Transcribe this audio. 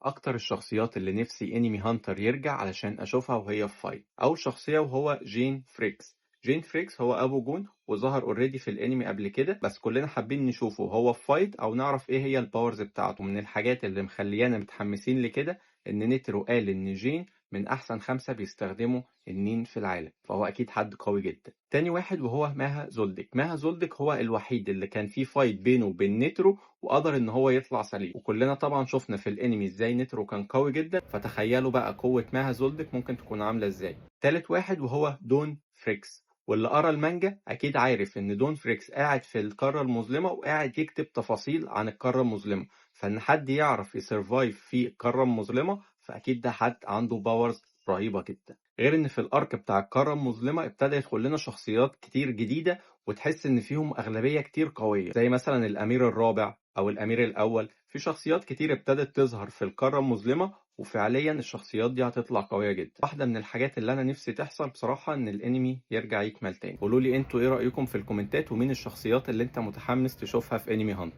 أكتر الشخصيات اللي نفسي انمي هانتر يرجع علشان أشوفها وهي في فايت. أول شخصية وهو جين فريكس. جين فريكس هو أبو جون وظهر اوريدي في الانمي قبل كده، بس كلنا حابين نشوفه وهو في فايت أو نعرف ايه هي الباورز بتاعته. من الحاجات اللي مخليانا متحمسين لكده إن نترو قال إن جين من أحسن 5 بيستخدموا النين في العالم، فهو أكيد حد قوي جدا. تاني واحد وهو ماها زولدك. ماها زولدك هو الوحيد اللي كان فيه فايت بينه وبين نترو وقدر ان هو يطلع سليم، وكلنا طبعا شفنا في الانمي ازاي نترو كان قوي جدا، فتخيلوا بقى قوة ماها زولدك ممكن تكون عاملة ازاي. تالت واحد وهو دون فريكس، واللي قرا المانجا اكيد عارف ان دون فريكس قاعد في القارة المظلمة وقاعد يكتب تفاصيل عن القارة المظلمة، فان حد يعرف يسرفايف في القارة المظلمة فاكيد ده حد عنده باورز رهيبة جدا. غير ان في الارك بتاع القارة المظلمة ابتدى يدخل لنا شخصيات كتير جديدة، وتحس ان فيهم اغلبية كتير قوية زي مثلا الامير الرابع او الامير الاول. في شخصيات كتير ابتدت تظهر في القارة المظلمة، وفعليا الشخصيات دي هتطلع قوية جدا. واحدة من الحاجات اللي انا نفسي تحصل بصراحة ان الانمي يرجع يكمل تاني. قولوا لي انتوا ايه رأيكم في الكومنتات، ومين الشخصيات اللي انت متحمس تشوفها في انمي هانتر.